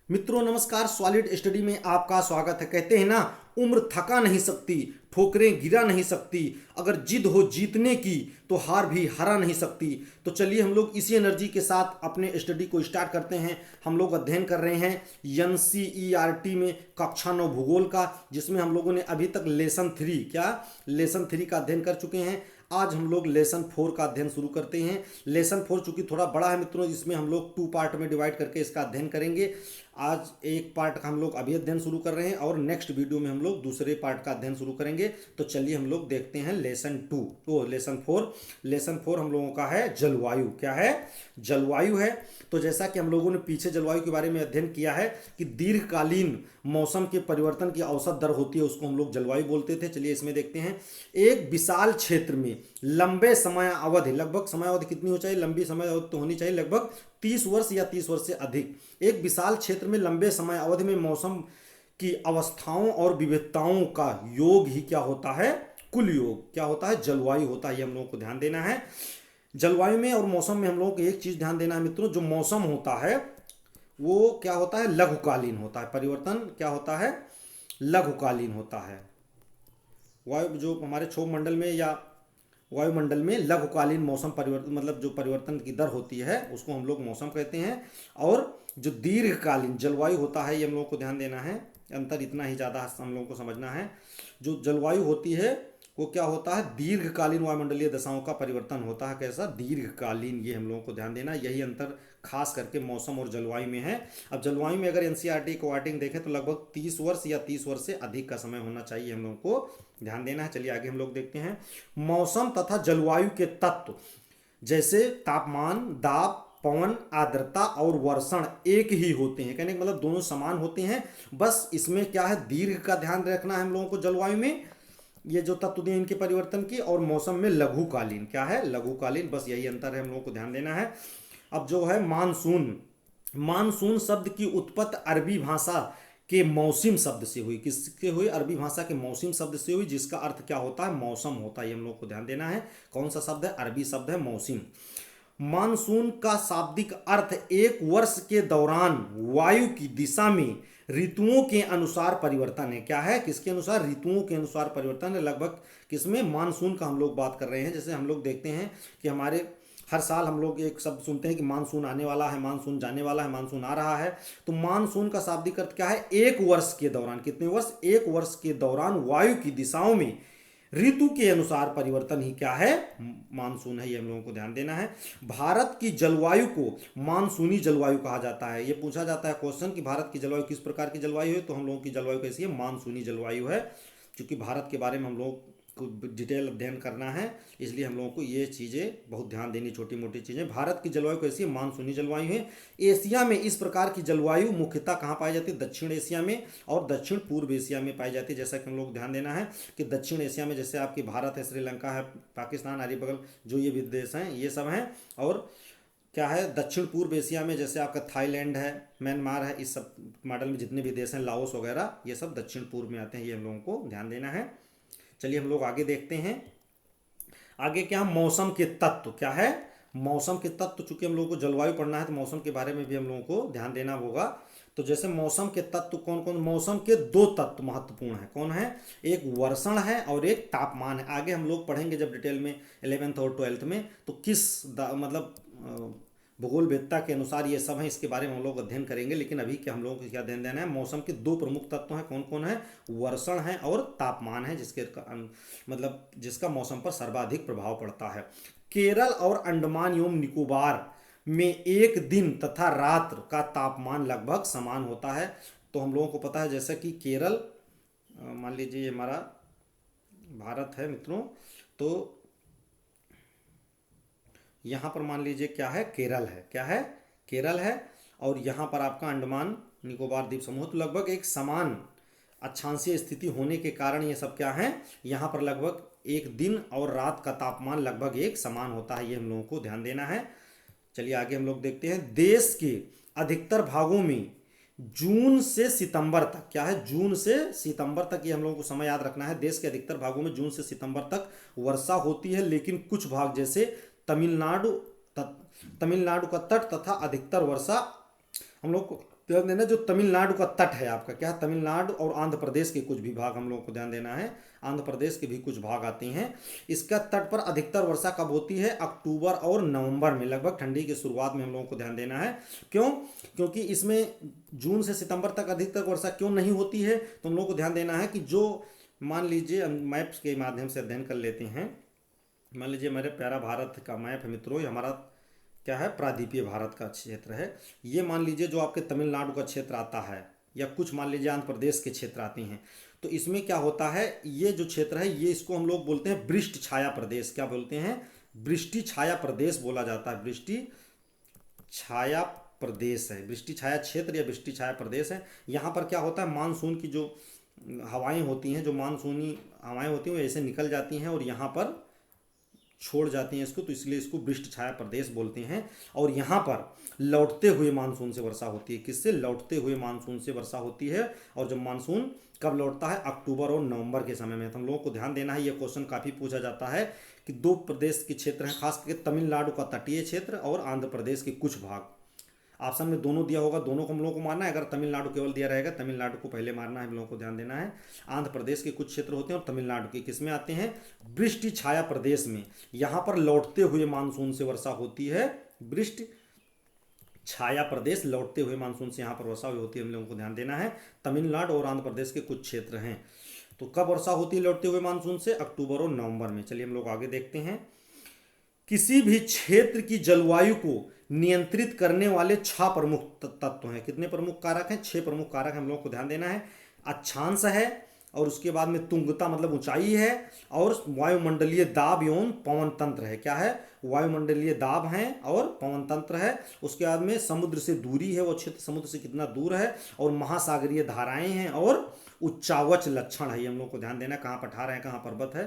मित्रों नमस्कार। Solid study में आपका स्वागत है। कहते हैं ना, उम्र थका नहीं सकती, ठोकरें गिरा नहीं सकती, अगर जिद हो जीतने की तो हार भी हरा नहीं सकती। तो चलिए हम लोग इसी एनर्जी के साथ अपने स्टडी को स्टार्ट करते हैं। हम लोग अध्ययन कर रहे हैं एनसीईआरटी में कक्षा 9 भूगोल का, जिसमें हम लोगों ने अभी तक लेसन 3 का अध्ययन कर चुके हैं। आज हम लोग लेसन 4 का अध्ययन शुरू करते हैं। लेसन 4 चूंकि थोड़ा बड़ा है मित्रों, इसमें हम लोग 2 पार्ट में डिवाइड करके इसका अध्ययन करेंगे। आज एक पार्ट का हम लोग अभी अध्ययन शुरू कर रहे हैं और नेक्स्ट वीडियो में हम लोग दूसरे पार्ट का अध्ययन शुरू करेंगे। तो चलिए हम लोग देखते हैं लेसन 4। लेसन 4 हम लोगों का है जलवायु। क्या है? जलवायु है। तो जैसा कि हम लोगों ने पीछे जलवायु के बारे में अध्ययन किया है कि दीर्घकालीन मौसम के परिवर्तन की औसत दर होती है, उसको हम लोग जलवायु बोलते थे। चलिए इसमें देखते हैं। एक विशाल क्षेत्र में लंबे समय अवधि, लगभग समय अवधि कितनी हो चाहिए? लंबी समय अवधि तो होनी चाहिए लगभग 30 वर्ष या 30 वर्ष से अधिक। एक विशाल क्षेत्र में लंबे समय अवधि में मौसम की अवस्थाओं और विविधताओं का योग ही क्या होता है? कुल योग क्या होता है? जलवायु होता है। ये हम लोगों को ध्यान देना है। जलवायु में और मौसम में हम लोगों को एक चीज ध्यान देना है मित्रों, जो मौसम होता है वो क्या होता है? लघुकालीन होता है। परिवर्तन क्या होता है? लघुकालीन होता है। वायु जो हमारे क्षोभ मंडल में या वायुमंडल में लघुकालीन मौसम परिवर्तन, मतलब जो परिवर्तन की दर होती है उसको हम लोग मौसम कहते हैं। और जो दीर्घकालीन जलवायु होता है, ये हम लोगों को ध्यान देना है। अंतर इतना ही ज़्यादा हम लोगों को समझना है। जो जलवायु होती है वो क्या होता है? दीर्घकालीन वायुमंडलीय दशाओं का परिवर्तन होता है। कैसा? दीर्घकालीन। ये हम लोगों को ध्यान देना है। यही अंतर खास करके मौसम और जलवायु में है। अब जलवायु में अगर एनसीईआरटी कोऑर्डिनेटिंग देखें तो लगभग 30 वर्ष या 30 वर्ष से अधिक का समय होना चाहिए, हम लोगों को ध्यान देना है। चलिए आगे हम लोग देखते हैं। मौसम तथा जलवायु के तत्व जैसे तापमान, दाब, पवन, आर्द्रता और वर्षण एक ही होते हैं। कहने का मतलब दोनों समान होते हैं। बस इसमें क्या है? दीर्घ का ध्यान रखना है हम लोगों को जलवायु में, ये जो तत्व दिए इनके परिवर्तन की, और मौसम में लघुकालीन। क्या है? लघुकालीन। बस यही अंतर है, हम लोगों को ध्यान देना है। अब जो है मानसून, मानसून शब्द की उत्पत्ति अरबी भाषा के मौसम शब्द से हुई। किसके हुई? अरबी भाषा के मौसम शब्द से हुई, जिसका अर्थ क्या होता है? मौसम होता है। ये हम लोग को ध्यान देना है। कौन सा शब्द है? अरबी शब्द है मौसम। मानसून का शाब्दिक अर्थ एक वर्ष के दौरान वायु की दिशा में ऋतुओं के अनुसार परिवर्तन है। क्या है? किसके अनुसार? ऋतुओं के अनुसार परिवर्तन है। लगभग किसमें? मानसून का हम लोग बात कर रहे हैं। जैसे हम लोग देखते हैं कि हमारे हर साल हम लोग एक शब्द सुनते हैं कि मानसून आने वाला है, मानसून जाने वाला है, मानसून आ रहा है। तो मानसून का शाब्दिक अर्थ क्या है? एक वर्ष के दौरान। कितने वर्ष? एक वर्ष के दौरान वायु की दिशाओं में ऋतु के अनुसार परिवर्तन ही क्या है? मानसून है। ये हम लोगों को ध्यान देना है। भारत की जलवायु को मानसूनी जलवायु कहा जाता है। ये पूछा जाता है क्वेश्चन कि भारत की जलवायु किस प्रकार की जलवायु है, तो हम लोगों की जलवायु कैसी है? मानसूनी जलवायु है। क्योंकि भारत के बारे में हम लोग को डिटेल अध्ययन करना है, इसलिए हम लोगों को ये चीज़ें बहुत ध्यान देनी, छोटी मोटी चीज़ें। भारत की जलवायु कैसी है? मानसूनी जलवायु है। एशिया में इस प्रकार की जलवायु मुख्यतः कहाँ पाई जाती है? दक्षिण एशिया में और दक्षिण पूर्व एशिया में पाई जाती है। जैसा कि हम लोग ध्यान देना है कि दक्षिण एशिया में जैसे आपकी भारत है, श्रीलंका है, पाकिस्तान, आदि बगल जो ये भी देश हैं, ये सब हैं। और क्या है? दक्षिण पूर्व एशिया में जैसे आपका थाईलैंड है, म्यांमार है, इस सब मॉडल में जितने भी देश हैं, लाओस वगैरह, ये सब दक्षिण पूर्व में आते हैं। ये हम लोगों को ध्यान देना है। चलिए हम लोग आगे देखते हैं। आगे क्या? मौसम के तत्व। क्या है? मौसम के तत्व। चूंकि हम लोगों को जलवायु पढ़ना है तो मौसम के बारे में भी हम लोगों को ध्यान देना होगा। तो जैसे मौसम के तत्व कौन कौन? मौसम के 2 तत्व महत्वपूर्ण है। कौन है? एक वर्षण है और एक तापमान है। आगे हम लोग पढ़ेंगे जब डिटेल में 11th और 12th में, तो मतलब भूगोलवेत्ता के अनुसार ये सब है, इसके बारे में हम लोग अध्ययन करेंगे। लेकिन अभी क्या हम लोगों को क्या ध्यान देना है? मौसम के 2 प्रमुख तत्व हैं। कौन कौन है? वर्षण है और तापमान है, मतलब जिसका मौसम पर सर्वाधिक प्रभाव पड़ता है। केरल और अंडमान एवं निकोबार में एक दिन तथा रात्र का तापमान लगभग समान होता है। तो हम लोगों को पता है जैसे कि केरल, मान लीजिए ये हमारा भारत है मित्रों, तो यहाँ पर मान लीजिए क्या है? केरल है। क्या है? केरल है। और यहाँ पर आपका अंडमान निकोबार द्वीप समूह। तो लगभग एक समान अक्षांशीय स्थिति होने के कारण ये सब क्या है? यहाँ पर लगभग एक दिन और रात का तापमान लगभग एक समान होता है। ये हम लोगों को ध्यान देना है। चलिए आगे हम लोग देखते हैं। देश के अधिकतर भागों में जून से सितंबर तक, क्या है? जून से सितंबर तक, ये हम लोगों को समय याद रखना है। देश के अधिकतर भागों में जून से सितंबर तक वर्षा होती है, लेकिन कुछ भाग जैसे तमिलनाडु तमिलनाडु का तट तथा अधिकतर वर्षा हम लोग को ध्यान देना, जो तमिलनाडु का तट है आपका, क्या है, तमिलनाडु और आंध्र प्रदेश के कुछ भी भाग हम लोगों को ध्यान देना है, आंध्र प्रदेश के भी कुछ भाग आते हैं। इसका तट पर अधिकतर वर्षा कब होती है? अक्टूबर और नवंबर में, लगभग ठंडी की शुरुआत में हम लोगों को ध्यान देना है। क्यों? क्योंकि इसमें जून से सितंबर तक अधिकतर वर्षा क्यों नहीं होती है? तो हम लोगों को ध्यान देना है कि जो, मान लीजिए मैप्स के माध्यम से अध्ययन कर लेते हैं। मान लीजिए मेरे प्यारा भारत का मैप है मित्रों, ये हमारा क्या है, प्रायद्वीपीय भारत का क्षेत्र है। ये मान लीजिए जो आपके तमिलनाडु का क्षेत्र आता है, या कुछ मान लीजिए आंध्र प्रदेश के क्षेत्र आते हैं, तो इसमें क्या होता है, ये जो क्षेत्र है ये, इसको हम लोग बोलते हैं वृष्टि छाया प्रदेश। क्या बोलते हैं? वृष्टि छाया प्रदेश बोला जाता है। वृष्टि छाया प्रदेश है, वृष्टि छाया क्षेत्र या वृष्टि छाया प्रदेश है। यहाँ पर क्या होता है, मानसून की जो हवाएं होती हैं, जो मानसूनी हवाएं होती हैं वो ऐसे निकल जाती हैं और यहाँ पर छोड़ जाती हैं इसको, तो इसलिए इसको वृष्टि छाया प्रदेश बोलते हैं। और यहाँ पर लौटते हुए मानसून से वर्षा होती है। किससे? लौटते हुए मानसून से वर्षा होती है। और जब मानसून कब लौटता है? अक्टूबर और नवंबर के समय में। तो हम लोगों को ध्यान देना है, ये क्वेश्चन काफ़ी पूछा जाता है कि दो प्रदेश के क्षेत्र हैं, खास करके तमिलनाडु का तटीय क्षेत्र और आंध्र प्रदेश के कुछ भाग। ऑप्शन में दोनों दिया होगा, दोनों को हम लोगों को मारना है। अगर तमिलनाडु केवल दिया रहेगा, तमिलनाडु को पहले मारना है, हम लोगों को ध्यान देना है। आंध्र प्रदेश के कुछ क्षेत्र होते हैं और तमिलनाडु के किस में आते हैं? वृष्टि छाया प्रदेश में। यहाँ पर लौटते हुए मानसून से वर्षा होती है। वृष्टि छाया प्रदेश, लौटते हुए मानसून से यहाँ पर वर्षा होती है, हम लोगों को ध्यान देना है। तमिलनाडु और आंध्र प्रदेश के कुछ क्षेत्र हैं। तो कब वर्षा होती है लौटते हुए मानसून से? अक्टूबर और नवंबर में। चलिए हम लोग आगे देखते हैं। किसी भी क्षेत्र की जलवायु को नियंत्रित करने वाले 6 प्रमुख तत्व हैं। कितने प्रमुख कारक हैं? 6 प्रमुख कारक हम लोग को ध्यान देना है। अक्षांश है, और उसके बाद में तुंगता मतलब ऊंचाई है, और वायुमंडलीय दाब एवं पवन तंत्र है। क्या है? वायुमंडलीय दाब है और पवन तंत्र है। उसके बाद में समुद्र से दूरी है, वो क्षेत्र समुद्र से कितना दूर है, और महासागरीय धाराएं हैं, और उच्चावच लक्षण है। ये हम लोग को ध्यान देना है, कहाँ पठार है कहाँ पर्वत है।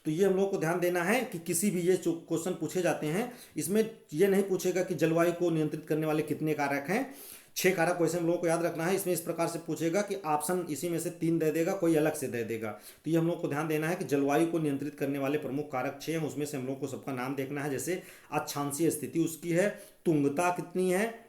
तो ये हम लोग को ध्यान देना है कि किसी भी ये जो क्वेश्चन पूछे जाते हैं, इसमें ये नहीं पूछेगा कि जलवायु को नियंत्रित करने वाले कितने कारक हैं। 6 कारक वैसे हम लोगों को याद रखना है। इसमें इस प्रकार से पूछेगा कि ऑप्शन इसी में से 3 दे देगा, कोई अलग से दे देगा। तो ये हम लोग को ध्यान देना है कि जलवायु को नियंत्रित करने वाले प्रमुख कारक 6 हैं, उसमें से हम लोग को सबका नाम देखना है। जैसे अक्षांशीय स्थिति उसकी है, तुंगता कितनी है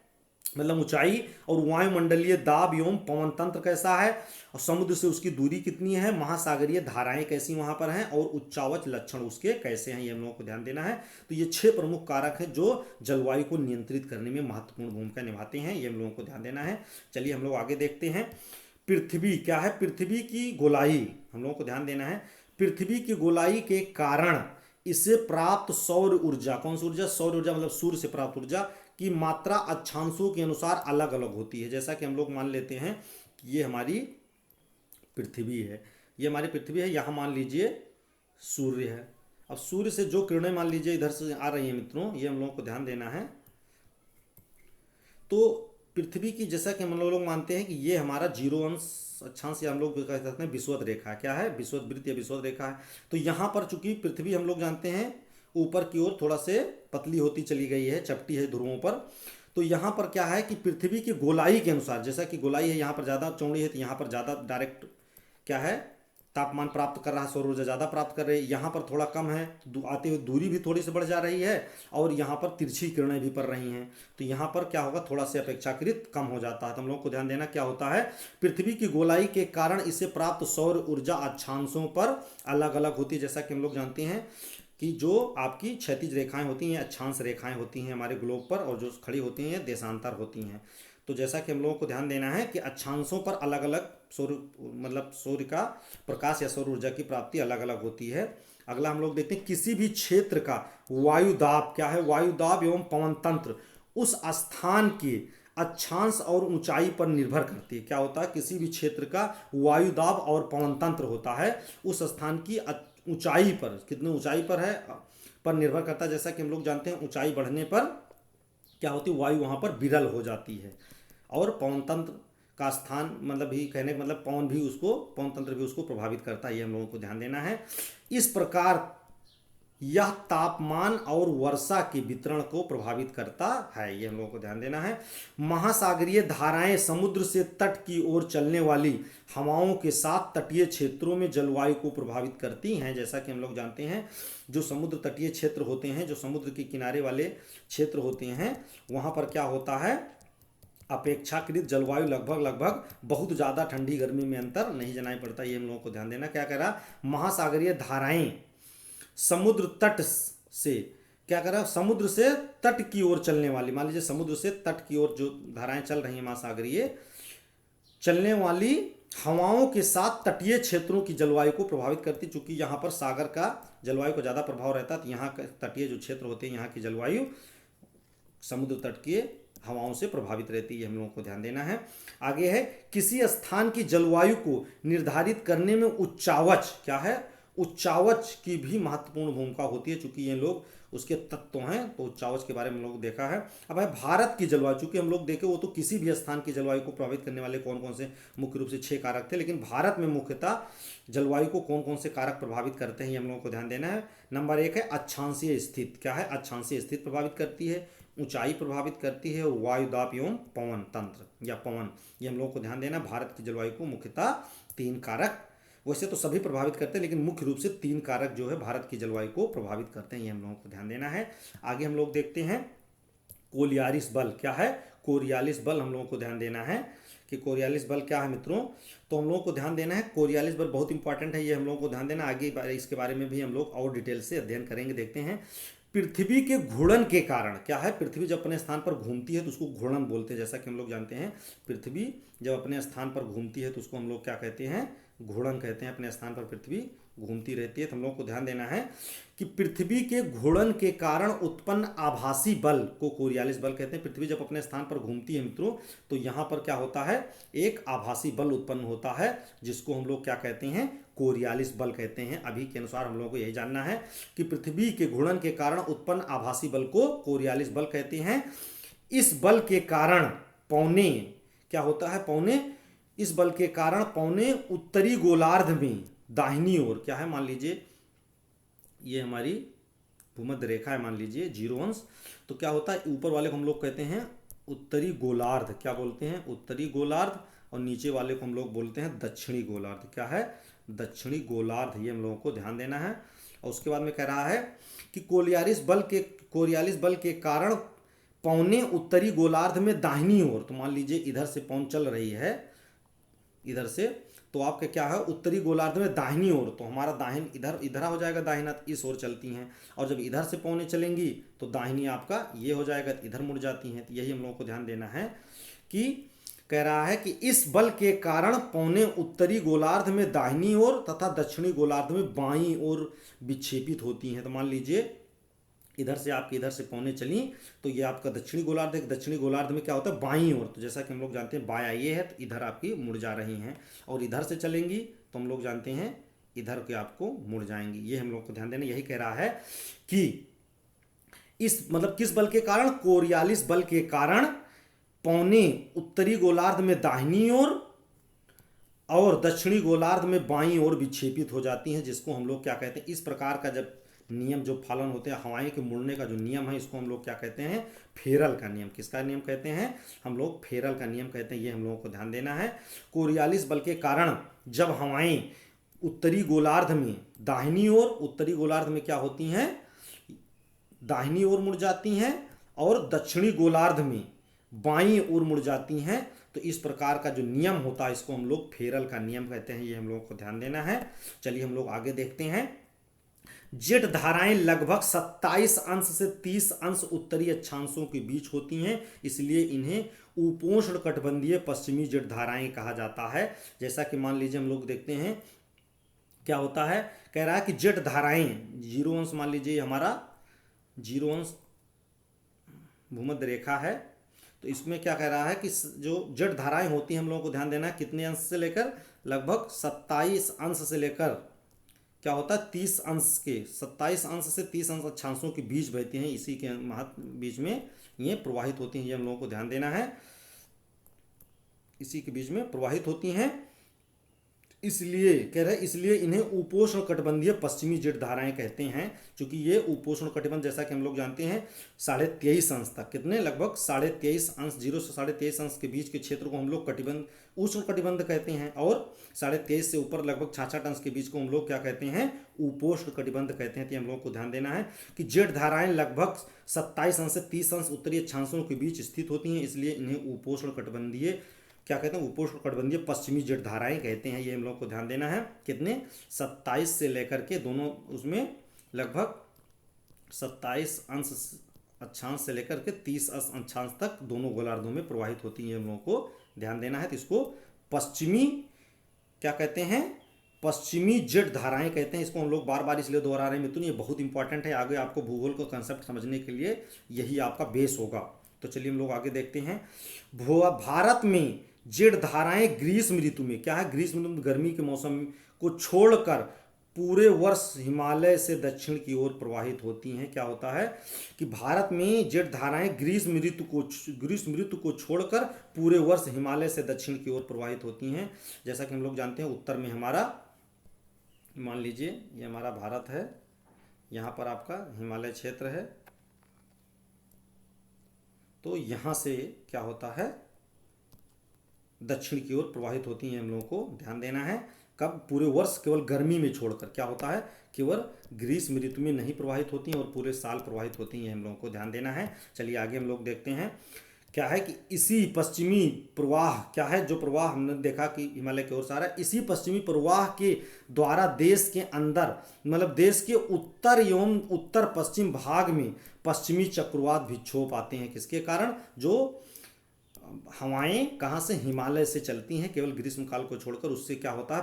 मतलब ऊंचाई, और वायुमंडलीय दाब एवं पवन तंत्र कैसा है, और समुद्र से उसकी दूरी कितनी है, महासागरीय धाराएं कैसी वहां पर हैं, और उच्चावच लक्षण उसके कैसे हैं, ये हम लोगों को ध्यान देना है। तो ये 6 प्रमुख कारक हैं जो जलवायु को नियंत्रित करने में महत्वपूर्ण भूमिका निभाते हैं, ये हम लोगों को ध्यान देना है। चलिए हम लोग आगे देखते हैं। पृथ्वी क्या है? पृथ्वी की गोलाई हम लोगों को ध्यान देना है। पृथ्वी की गोलाई के कारण इसे प्राप्त सौर ऊर्जा, कौन सी ऊर्जा? सौर ऊर्जा मतलब सूर्य से प्राप्त ऊर्जा की मात्रा अक्षांशों के अनुसार अलग अलग होती है। जैसा कि हम लोग मान लेते हैं कि ये हमारी पृथ्वी है, ये हमारी पृथ्वी है, यहाँ मान लीजिए सूर्य है। अब सूर्य से जो किरणें मान लीजिए इधर से आ रही हैं मित्रों, ये हम लोगों को ध्यान देना है। तो पृथ्वी की, जैसा कि हम लोग मानते हैं कि ये हमारा 0 अंश अक्षांश या हम लोग कह सकते हैं विषुवत रेखा। क्या है? विषुवत वृत्त या विषुवत रेखा है। तो यहाँ पर चूंकि पृथ्वी हम लोग जानते हैं ऊपर की ओर थोड़ा से पतली होती चली गई है, चपटी है ध्रुवों पर। तो यहाँ पर क्या है कि पृथ्वी की गोलाई के अनुसार, जैसा कि गोलाई है यहाँ पर ज़्यादा चौड़ी है, तो यहाँ पर ज़्यादा डायरेक्ट क्या है तापमान प्राप्त कर रहा है, सौर ऊर्जा ज़्यादा प्राप्त कर रही है। यहाँ पर थोड़ा कम है, आते हुए दूरी भी थोड़ी सी बढ़ जा रही है, और यहाँ पर तिरछी किरणें भी पड़ रही हैं। तो यहाँ पर क्या होगा, थोड़ा से अपेक्षाकृत कम हो जाता है। तो हम लोग को ध्यान देना क्या होता है, पृथ्वी की गोलाई के कारण इसे प्राप्त सौर ऊर्जा अक्षांशों पर अलग अलग होती है। जैसा कि हम लोग जानते हैं कि जो आपकी क्षैतिज रेखाएं होती हैं, अक्षांश रेखाएं होती हैं हमारे ग्लोब पर, और जो खड़ी होती हैं देशांतर होती हैं। तो जैसा कि हम लोगों को ध्यान देना है कि अक्षांशों पर अलग अलग सूर्य का प्रकाश या सौर ऊर्जा की प्राप्ति अलग अलग होती है। अगला हम लोग देखते हैं, किसी भी क्षेत्र का वायुदाब क्या है? वायुदाब एवं पवन तंत्र उस स्थान के अक्षांश और ऊंचाई पर निर्भर करती है। क्या होता है? किसी भी क्षेत्र का वायुदाब और पवन तंत्र होता है उस स्थान की ऊंचाई पर, कितनी ऊंचाई पर है पर निर्भर करता है। जैसा कि हम लोग जानते हैं ऊंचाई बढ़ने पर क्या होती है, वायु वहां पर विरल हो जाती है, और पवन तंत्र का स्थान मतलब भी कहने का मतलब पवन तंत्र भी उसको प्रभावित करता है। ये हम लोगों को ध्यान देना है। इस प्रकार यह तापमान और वर्षा के वितरण को प्रभावित करता है, ये हम लोगों को ध्यान देना है। महासागरीय धाराएं समुद्र से तट की ओर चलने वाली हवाओं के साथ तटीय क्षेत्रों में जलवायु को प्रभावित करती हैं। जैसा कि हम लोग जानते हैं जो समुद्र तटीय क्षेत्र होते हैं, जो समुद्र के किनारे वाले क्षेत्र होते हैं, वहां पर क्या होता है अपेक्षाकृत जलवायु लगभग लगभग बहुत ज़्यादा ठंडी गर्मी में अंतर नहीं जनाई पड़ता, ये हम लोगों को ध्यान देना। क्या कह रहा, महासागरीय धाराएं समुद्र तट से, क्या कर रहा है, समुद्र से तट की ओर चलने वाली, मान लीजिए समुद्र से तट की ओर जो धाराएं चल रही हैं महासागरीय, चलने वाली हवाओं के साथ तटीय क्षेत्रों की जलवायु को प्रभावित करती। चूंकि यहाँ पर सागर का जलवायु को ज़्यादा प्रभाव रहता है, तो यहाँ के तटीय जो क्षेत्र होते हैं यहाँ की जलवायु समुद्र तट की हवाओं से प्रभावित रहती है, हम लोगों को ध्यान देना है। आगे है, किसी स्थान की जलवायु को निर्धारित करने में उच्चावच, क्या है, उच्चावच की भी महत्वपूर्ण भूमिका होती है। चूंकि ये लोग उसके तत्व हैं, तो उच्चावच के बारे में हम लोग देखा है। अब है भारत की जलवायु, चूंकि हम लोग देखे वो तो किसी भी स्थान की जलवायु को प्रभावित करने वाले कौन कौन से, मुख्य रूप से 6 कारक थे, लेकिन भारत में मुख्यतः जलवायु को कौन कौन से कारक प्रभावित करते हैं, ये हम लोगों को ध्यान देना है। नंबर 1 है अक्षांशीय स्थिति, क्या है, अक्षांशीय स्थिति प्रभावित करती है, ऊंचाई प्रभावित करती है, और वायुदाब एवं पवन तंत्र या पवन, ये हम लोगों को ध्यान देना। भारत की जलवायु को मुख्यतः 3 कारक, वैसे तो सभी प्रभावित करते हैं, लेकिन मुख्य रूप से 3 कारक जो है भारत की जलवायु को प्रभावित करते हैं, ये हम लोगों को ध्यान देना है। आगे हम लोग देखते हैं कोरियालिस बल, क्या है, कोरियालिस बल हम लोगों को ध्यान देना है कि कोरियालिस बल क्या है मित्रों, तो हम लोगों को ध्यान देना है कोरियालिस बल बहुत इंपॉर्टेंट है, ये हम लोगों को ध्यान देना। आगे इसके बारे में भी हम लोग और डिटेल से अध्ययन करेंगे। देखते हैं, पृथ्वी के घूर्णन के कारण, क्या है, पृथ्वी जब अपने स्थान पर घूमती है तो उसको घूर्णन बोलते हैं। जैसा कि हम लोग जानते हैं पृथ्वी जब अपने स्थान पर घूमती है तो उसको हम लोग क्या कहते हैं, घूर्णन कहते हैं। अपने स्थान पर पृथ्वी घूमती रहती है, तो हम लोग को ध्यान देना है कि पृथ्वी के घूर्णन के कारण उत्पन्न आभासी बल को कोरियालिस बल कहते हैं। पृथ्वी जब अपने स्थान पर घूमती है मित्रों, तो यहाँ पर क्या होता है, एक आभासी बल उत्पन्न होता है, जिसको हम लोग क्या कहते हैं, कोरियालिस बल कहते हैं। अभी के अनुसार हम लोगों को यही जानना है कि पृथ्वी के घूर्णन के कारण उत्पन्न आभासी बल को कोरियालिस बल कहते हैं। इस बल के कारण पौने, क्या होता है, पौने, इस बल के कारण पौने उत्तरी गोलार्ध में दाहिनी ओर, क्या है, मान लीजिए ये हमारी भूमध्य रेखा है, मान लीजिए 0 अंश, तो क्या होता है, ऊपर वाले को हम लोग कहते हैं उत्तरी गोलार्ध, क्या बोलते हैं, उत्तरी गोलार्ध, और नीचे वाले को हम लोग बोलते हैं दक्षिणी गोलार्ध, क्या है, दक्षिणी गोलार्ध, ये हम लोगों को ध्यान देना है। और उसके बाद में कह रहा है कि कोरियालिस बल के कारण पौने उत्तरी गोलार्ध में दाहिनी ओर, तो मान लीजिए इधर से पौन चल रही है, इधर से, तो आपका क्या है, उत्तरी गोलार्ध में दाहिनी ओर, तो हमारा दाहिन इधर हो जाएगा, दाहिना इस ओर चलती हैं, और जब इधर से पौने चलेंगी तो दाहिनी आपका ये हो जाएगा, इधर मुड़ जाती हैं। तो यही हम लोगों को ध्यान देना है कि कह रहा है कि इस बल के कारण पौने उत्तरी गोलार्ध में दाहिनी ओर तथा दक्षिणी गोलार्ध में बाईं ओर विक्षेपित होती हैं। तो मान लीजिए इधर से आपके इधर से पौने चली, तो ये आपका दक्षिणी गोलार्ध है, दक्षिणी गोलार्ध में क्या होता है, बाईं ओर, तो जैसा कि हम लोग जानते हैं बायां ये है, तो इधर आपकी मुड़ जा रही हैं, और इधर से चलेंगी तो हम लोग जानते हैं इधर के आपको मुड़ जाएंगी। ये हम लोग को ध्यान देना। यही कह रहा है कि इस मतलब किस बल के कारण, कोरियालिस बल के कारण पौने उत्तरी गोलार्ध में दाहिनी ओर और दक्षिणी गोलार्ध में बाईं ओर विक्षेपित हो जाती हैं, जिसको हम लोग क्या कहते हैं, इस प्रकार का जब नियम जो पालन होते हैं, हवाएं के मुड़ने का जो नियम है, इसको हम लोग क्या कहते हैं, फेरल का नियम। किसका नियम कहते हैं, हम लोग फेरल का नियम कहते हैं। ये हम लोगों को ध्यान देना है। कोरियालिस बल के कारण जब हवाएं उत्तरी गोलार्ध में दाहिनी ओर, उत्तरी गोलार्ध में क्या होती हैं, दाहिनी ओर मुड़ जाती हैं, और दक्षिणी गोलार्ध में बाईं ओर मुड़ जाती हैं, तो इस प्रकार का जो नियम होता है इसको हम लोग फेरल का नियम कहते हैं। ये हम लोगों को ध्यान देना है। चलिए हम लोग आगे देखते हैं। जेट धाराएं लगभग 27 अंश से 30 अंश उत्तरी अक्षांशों के बीच होती हैं, इसलिए इन्हें उपोष्ण कटिबंधीय पश्चिमी जेट धाराएं कहा जाता है। जैसा कि मान लीजिए हम लोग देखते हैं क्या होता है, कह रहा है कि जेट धाराएं 0 अंश, मान लीजिए हमारा 0 अंश भूमध्य रेखा है, तो इसमें क्या कह रहा है कि जो जेट धाराएं होती हैं हम लोगों को ध्यान देना है, कितने अंश से लेकर, लगभग 27 अंश से लेकर क्या होता है 30 अंश के, 27 अंश से 30 अंश अक्षांशों के बीच बहती हैं, इसी के बीच में ये प्रवाहित होती हैं। ये हम लोगों को ध्यान देना है, इसी के बीच में प्रवाहित होती हैं। इसलिए कह रहे हैं, इसलिए इन्हें उपोष्ण कटिबंधीय पश्चिमी जेठ धाराएं कहते हैं, क्योंकि ये उपोष्ण कटिबंध जैसा कि हम लोग जानते हैं 23.5 अंश तक, कितने लगभग 23.5 अंश, 0 से 23.5 अंश के बीच के क्षेत्र को हम लोग कटिबंध उष्ण कटिबंध कहते हैं, और 23.5 से ऊपर लगभग 66 अंश के बीच को हम लोग क्या कहते हैं, उपोष्ण कटिबंध कहते हैं। तो हम लोग को ध्यान देना है कि जेठ धाराएं लगभग 27 अंश से 30 अंश उत्तरी अक्षांशों के बीच स्थित होती हैं, इसलिए इन्हें उपोष्ण कटिबंधीय क्या कहते हैं, उपोष्ण कटिबंधीय पश्चिमी जेठ धाराएं कहते हैं। ये हम लोग को ध्यान देना है। कितने 27 से लेकर के दोनों उसमें लगभग 27 अंश अक्षांश से लेकर के 30 अक्षांश तक दोनों गोलार्धों में प्रवाहित होती हैं, हम लोगों को ध्यान देना है। तो इसको पश्चिमी क्या कहते हैं, पश्चिमी जेठ धाराएं कहते हैं। इसको हम लोग बार बार इसलिए दोहरा रहे हैं मित्रों, ये बहुत इंपॉर्टेंट है, आगे आपको भूगोल का कंसेप्ट समझने के लिए यही आपका बेस होगा। तो चलिए हम लोग आगे देखते हैं। भारत में जेठ धाराएं ग्रीष्म ऋतु में क्या है, ग्रीष्म ऋतु गर्मी के मौसम को छोड़कर पूरे वर्ष हिमालय से दक्षिण की ओर प्रवाहित होती हैं। क्या होता है कि भारत में जेठ धाराएं ग्रीष्म ऋतु को छोड़कर पूरे वर्ष हिमालय से दक्षिण की ओर प्रवाहित होती हैं। जैसा कि हम लोग जानते हैं उत्तर में हमारा, मान लीजिए ये हमारा भारत है, यहाँ पर आपका हिमालय क्षेत्र है, तो यहाँ से क्या होता है, दक्षिण की ओर प्रवाहित होती हैं। हम लोगों को ध्यान देना है कब, पूरे वर्ष, केवल गर्मी में छोड़कर क्या होता है, केवल ग्रीष्म ऋतु में नहीं प्रवाहित होती हैं और पूरे साल प्रवाहित होती हैं, हम लोगों को ध्यान देना है। चलिए आगे हम लोग देखते हैं क्या है कि इसी पश्चिमी प्रवाह क्या है, जो प्रवाह हमने देखा कि हिमालय की ओर से आ रहा है, इसी पश्चिमी प्रवाह के द्वारा देश के अंदर मतलब देश के उत्तर एवं उत्तर पश्चिम भाग में पश्चिमी चक्रवात विक्षोभ आते हैं। किसके कारण, जो हवाएं कहाँ से, हिमालय से चलती हैं केवल ग्रीष्म काल को छोड़कर, उससे क्या होता है,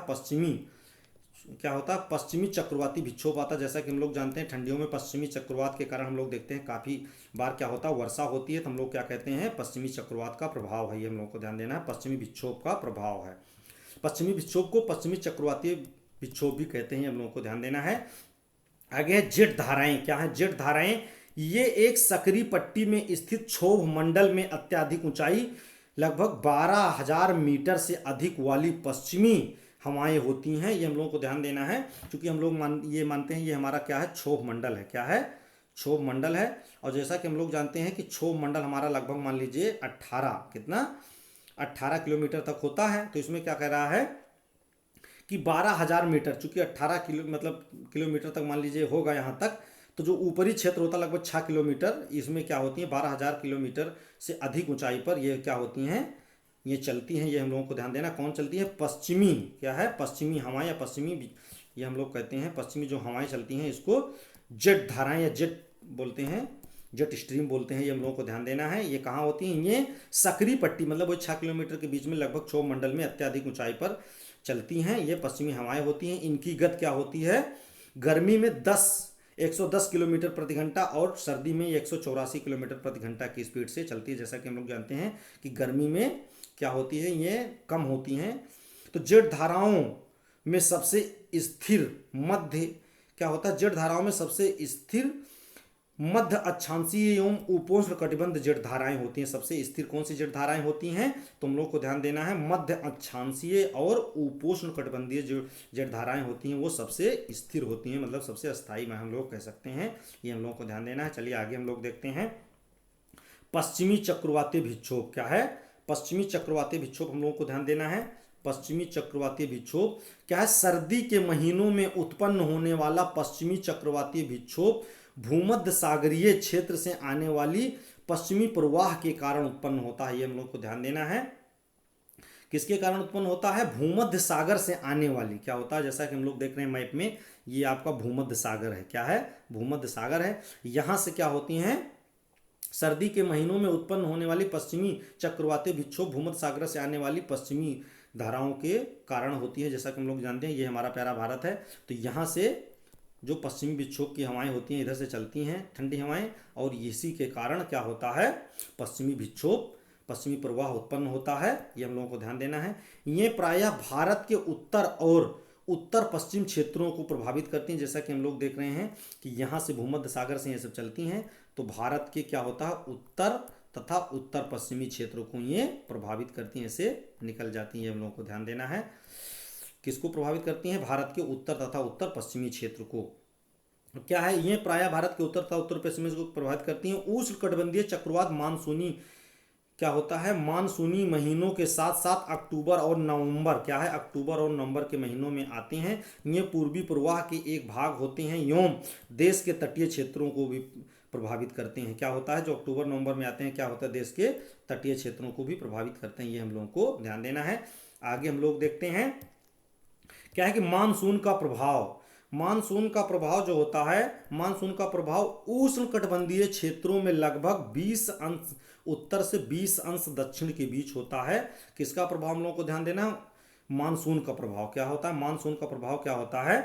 पश्चिमी चक्रवाती विक्षोभ आता है। जैसा कि हम लोग जानते हैं ठंडियों में पश्चिमी चक्रवात के कारण हम लोग देखते हैं काफ़ी बार क्या होता है, वर्षा होती है, तो हम लोग क्या कहते हैं, पश्चिमी चक्रवात का प्रभाव है। ये हम लोग को ध्यान देना है, पश्चिमी विक्षोभ का प्रभाव है। पश्चिमी विक्षोभ को पश्चिमी चक्रवाती विक्षोभ भी कहते हैं, हम लोगों को ध्यान देना है। आगे है जेठ धाराएं। क्या है जेठ धाराएं, ये एक सक्रिय पट्टी में स्थित क्षोभ मंडल में अत्यधिक ऊंचाई लगभग 12,000 मीटर से अधिक वाली पश्चिमी हवाएं होती हैं। ये हम लोगों को ध्यान देना है, क्योंकि हम लोग मानते हैं ये हमारा क्या है, क्षोभ मंडल है। क्या है, क्षोभ मंडल है। और जैसा कि हम लोग जानते हैं कि क्षोभ मंडल हमारा लगभग मान लीजिए 18 किलोमीटर तक होता है। तो इसमें क्या कह रहा है कि 12,000 मीटर, चूंकि 18 किलोमीटर तक मान लीजिए होगा यहाँ तक, तो जो ऊपरी क्षेत्र होता है लगभग 6 किलोमीटर, इसमें क्या होती है 12,000 किलोमीटर से अधिक ऊंचाई पर ये क्या होती हैं, ये चलती हैं। ये हम लोगों को ध्यान देना, कौन चलती है, पश्चिमी क्या है, पश्चिमी हवाएं या पश्चिमी, ये हम लोग कहते हैं पश्चिमी जो हवाएं चलती हैं इसको जेट धाराएं या जेट बोलते हैं, जेट स्ट्रीम बोलते हैं। ये हम लोगों को ध्यान देना है। ये कहाँ होती हैं, ये सक्रिय पट्टी मतलब वो 6 किलोमीटर के बीच में लगभग क्षोभ मंडल में अत्यधिक ऊंचाई पर चलती हैं। ये पश्चिमी हवाएं होती हैं। इनकी गति क्या होती है, गर्मी में 110 किलोमीटर प्रति घंटा और सर्दी में 184 किलोमीटर प्रति घंटा की स्पीड से चलती है। जैसा कि हम लोग जानते हैं कि गर्मी में क्या होती है, ये कम होती हैं। तो जेट धाराओं में सबसे स्थिर मध्य क्या होता है, जेट धाराओं में सबसे स्थिर मध्य अक्षांशीय एवं उपोष्ण कटिबंध जेट धाराएं होती हैं। सबसे स्थिर कौन सी जेट धाराएं होती हैं, तो हम लोग को ध्यान देना है मध्य अक्षांशीय और उपोष्ण कटिबंधीय जो जेट धाराएं होती हैं वो सबसे स्थिर होती हैं, मतलब सबसे स्थायी में हम लोग कह सकते हैं। ये हम लोग को ध्यान देना है। चलिए आगे हम लोग देखते हैं पश्चिमी चक्रवाती विक्षोभ। क्या है, पश्चिमी चक्रवाती विक्षोभ हम लोगों को ध्यान देना है। पश्चिमी चक्रवाती विक्षोभ क्या है, सर्दी के महीनों में उत्पन्न होने वाला पश्चिमी चक्रवाती विक्षोभ भूमध्य सागरीय क्षेत्र से आने वाली पश्चिमी प्रवाह के कारण उत्पन्न होता है। ये हम लोग को ध्यान देना है। किसके कारण उत्पन्न होता है, भूमध्य सागर से आने वाली, क्या होता है, जैसा कि हम लोग देख रहे हैं मैप में, ये आपका भूमध्य सागर है। क्या है, भूमध्य सागर है। यहाँ से क्या होती हैं, सर्दी के महीनों में उत्पन्न होने वाली पश्चिमी चक्रवाती विक्षोभ भूमध्य सागर से आने वाली पश्चिमी धाराओं के कारण होती है। जैसा कि हम लोग जानते हैं ये हमारा प्यारा भारत है, तो यहाँ से जो पश्चिमी विक्षोभ की हवाएं होती हैं इधर से चलती हैं ठंडी हवाएं, और इसी के कारण क्या होता है, पश्चिमी विक्षोभ, पश्चिमी प्रवाह उत्पन्न होता है। ये हम लोगों को ध्यान देना है। ये प्रायः भारत के उत्तर और उत्तर पश्चिम क्षेत्रों को प्रभावित करती हैं। जैसा कि हम लोग देख रहे हैं कि यहाँ से भूमध्य सागर से ये सब चलती हैं, तो भारत के क्या होता है, उत्तर तथा उत्तर पश्चिमी क्षेत्रों को ये प्रभावित करती हैं, ऐसे निकल जाती हैं। हम लोगों को ध्यान देना है। किसको प्रभावित करती हैं? भारत के उत्तर तथा उत्तर पश्चिमी क्षेत्र को। क्या है ये? प्रायः भारत के उत्तर तथा उत्तर पश्चिमी को प्रभावित करती हैं। उष्णकटिबंधीय चक्रवात मानसूनी क्या होता है? मानसूनी महीनों के साथ साथ अक्टूबर और नवंबर, क्या है, अक्टूबर और नवंबर के महीनों में आते हैं। ये पूर्वी प्रवाह के एक भाग होते हैं एवं देश के तटीय क्षेत्रों को भी प्रभावित करते हैं। क्या होता है? जो अक्टूबर नवंबर में आते हैं, क्या होता है? देश के तटीय क्षेत्रों को भी प्रभावित करते हैं। ये हम लोगों को ध्यान देना है। आगे हम लोग देखते हैं क्या है कि मानसून का प्रभाव। मानसून का प्रभाव जो होता है, मानसून का प्रभाव उष्णकटिबंधीय क्षेत्रों में लगभग 20 अंश उत्तर से 20 अंश दक्षिण के बीच होता है। किसका प्रभाव हम लोगों को ध्यान देना? मानसून का प्रभाव क्या होता है? मानसून का प्रभाव क्या होता है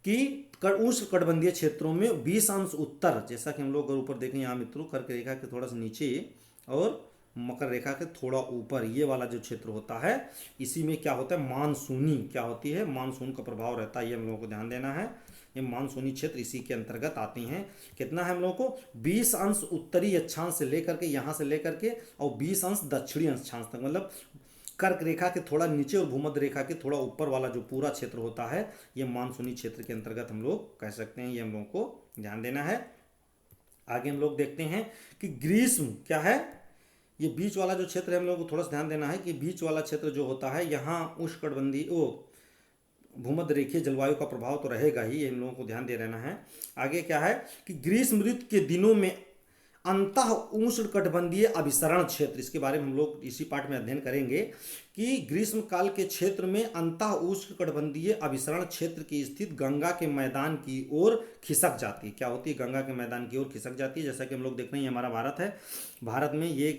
कि उष्णकटिबंधीय क्षेत्रों में 20 अंश उत्तर, जैसा कि हम लोग अगर ऊपर देखें यहाँ मित्रों, कर्क रेखा के थोड़ा सा नीचे और मकर रेखा के थोड़ा ऊपर, ये वाला जो क्षेत्र होता है, इसी में क्या होता है? मानसूनी क्या होती है? मानसून का प्रभाव रहता है। ये हम लोगों को ध्यान देना है। ये मानसूनी क्षेत्र इसी के अंतर्गत आते हैं। कितना है हम लोगों को? 20 अंश उत्तरी अक्षांश से लेकर के, यहाँ से लेकर के, और 20 अंश दक्षिणी अक्षांश तक, मतलब कर्क रेखा के थोड़ा नीचे और भूमध्य रेखा के थोड़ा ऊपर वाला जो पूरा क्षेत्र होता है, ये मानसूनी क्षेत्र के अंतर्गत हम लोग कह सकते हैं। ये हम लोगों को ध्यान देना है। आगे हम लोग देखते हैं कि ग्रीष्म क्या है? ये बीच वाला जो क्षेत्र है, हम लोगों को थोड़ा सा ध्यान देना है कि बीच वाला क्षेत्र जो होता है, यहाँ उष्णकटिबंधीय भूमध्य रेखीय जलवायु का प्रभाव तो रहेगा ही, ये हम लोगों को ध्यान दे रहना है। आगे क्या है कि ग्रीष्म ऋतु के दिनों में अंतः उष्णकटिबंधीय अभिसरण क्षेत्र, इसके बारे में हम लोग इसी पाठ में अध्ययन करेंगे कि ग्रीष्म काल के क्षेत्र में अंतः उष्णकटिबंधीय अभिसरण क्षेत्र की स्थिति गंगा के मैदान की ओर खिसक जाती है। क्या होती है? गंगा के मैदान की ओर खिसक जाती है। जैसा कि हम लोग देख रहे हैं, ये हमारा भारत है। भारत में ये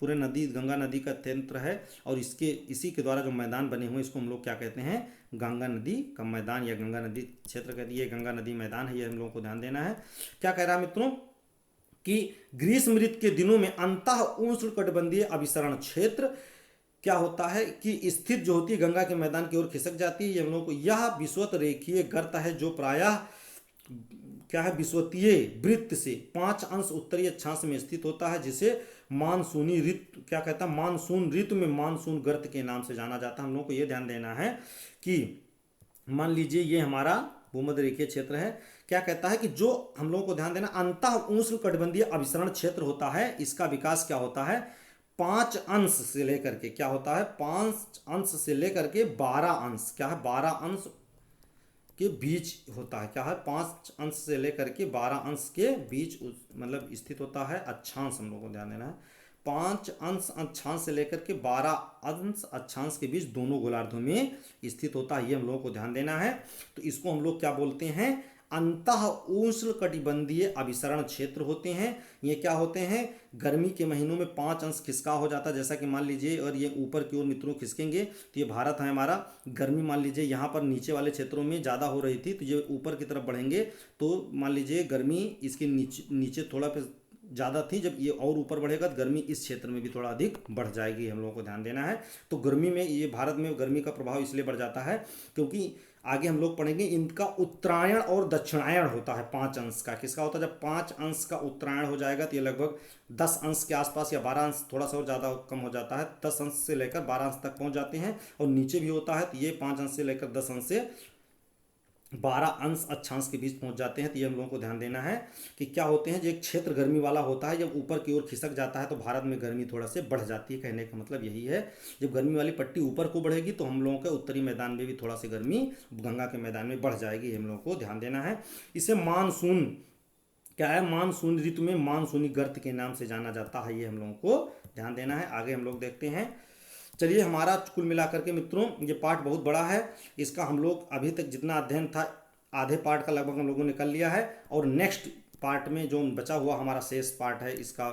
पूरे नदी, गंगा नदी का तंत्र है, और इसी के द्वारा जो मैदान बने हुए, इसको हम लोग क्या कहते हैं? गंगा नदी का मैदान या गंगा नदी क्षेत्र कहते हैं। ये गंगा नदी मैदान है, ये हम लोगों को ध्यान देना है। क्या कह रहा है मित्रों कि ग्रीष्म ऋतु के दिनों में अंतः उष्णकटिबंधीय अभिसरण क्षेत्र क्या होता है कि स्थित जो होती है गंगा के मैदान की ओर खिसक जाती है। ये हम लोगों को, यह विषुवत रेखीय गर्त है जो प्रायः क्या है? विषुवतीय वृत्त से 5 अंश उत्तरी अक्षांश में स्थित होता है, जिसे मानसूनी ऋतु क्या कहता है? मानसून ऋतु में मानसून गर्त के नाम से जाना जाता है। हम लोग को यह ध्यान देना है कि मान लीजिए ये हमारा भूमध्य रेखीय क्षेत्र है। क्या कहता है कि जो हम लोगों को ध्यान देना, अंतः उष्णकटिबंधीय अभिसरण क्षेत्र होता है, इसका विकास क्या होता है? 5 अंश से लेकर के क्या होता है? 5 अंश से लेकर के 12 अंश, क्या है? 12 अंश के बीच होता है। क्या है? 5 अंश से लेकर के 12 अंश के बीच मतलब स्थित होता है अक्षांश। हम लोगों को ध्यान देना है 5 अंश अक्षांश से लेकर के 12 अंश अक्षांश के बीच दोनों गोलार्धों में स्थित होता है। ये हम लोगों को ध्यान देना है। तो इसको हम लोग क्या बोलते हैं? अंतः उष्णकटिबंधीय अभिसरण क्षेत्र होते हैं। ये क्या होते हैं? गर्मी के महीनों में 5 अंश खिसकाव हो जाता है, जैसा कि मान लीजिए, और ये ऊपर की ओर मित्रों खिसकेंगे तो ये भारत है हमारा। गर्मी मान लीजिए यहाँ पर नीचे वाले क्षेत्रों में ज़्यादा हो रही थी, तो ये ऊपर की तरफ बढ़ेंगे तो मान लीजिए गर्मी इसके नीचे थोड़ा पे ज़्यादा थी, जब ये और ऊपर बढ़ेगा तो गर्मी इस क्षेत्र में भी थोड़ा अधिक बढ़ जाएगी। हम लोगों को ध्यान देना है। तो गर्मी में, ये भारत में गर्मी का प्रभाव इसलिए बढ़ जाता है क्योंकि आगे हम लोग पढ़ेंगे इनका उत्तरायण और दक्षिणायण होता है 5 अंश का। किसका होता है? जब 5 अंश का उत्तरायण हो जाएगा तो ये लगभग 10 अंश के आसपास या 12 अंश, थोड़ा सा और ज़्यादा कम हो जाता है, 10 अंश से लेकर 12 अंश तक पहुंच जाते हैं। और नीचे भी होता है तो ये 5 अंश से लेकर 10 अंश से 12 अंश अक्षांश के बीच पहुंच जाते हैं। तो ये हम लोगों को ध्यान देना है कि क्या होते हैं, जो एक क्षेत्र गर्मी वाला होता है, जब ऊपर की ओर खिसक जाता है तो भारत में गर्मी थोड़ा से बढ़ जाती है। कहने का मतलब यही है, जब गर्मी वाली पट्टी ऊपर को बढ़ेगी तो हम लोगों के उत्तरी मैदान में भी थोड़ा सी गर्मी गंगा के मैदान में बढ़ जाएगी। हम लोगों को ध्यान देना है। इसे मानसून क्या है? मानसून ऋतु में मानसूनी गर्त के नाम से जाना जाता है। ये हम लोगों को ध्यान देना है। आगे हम लोग देखते हैं। चलिए, हमारा कुल मिलाकर के मित्रों ये पाठ बहुत बड़ा है। इसका हम लोग अभी तक जितना अध्ययन था, आधे पार्ट का लगभग हम लोगों ने कर लिया है। और नेक्स्ट पार्ट में जो बचा हुआ हमारा शेष पार्ट है इसका,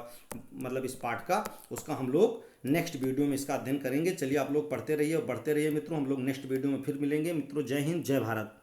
मतलब इस पार्ट का, उसका हम लोग नेक्स्ट वीडियो में इसका अध्ययन करेंगे। चलिए, आप लोग पढ़ते रहिए और बढ़ते रहिए मित्रों। हम लोग नेक्स्ट वीडियो में फिर मिलेंगे मित्रों। जय हिंद, जय भारत।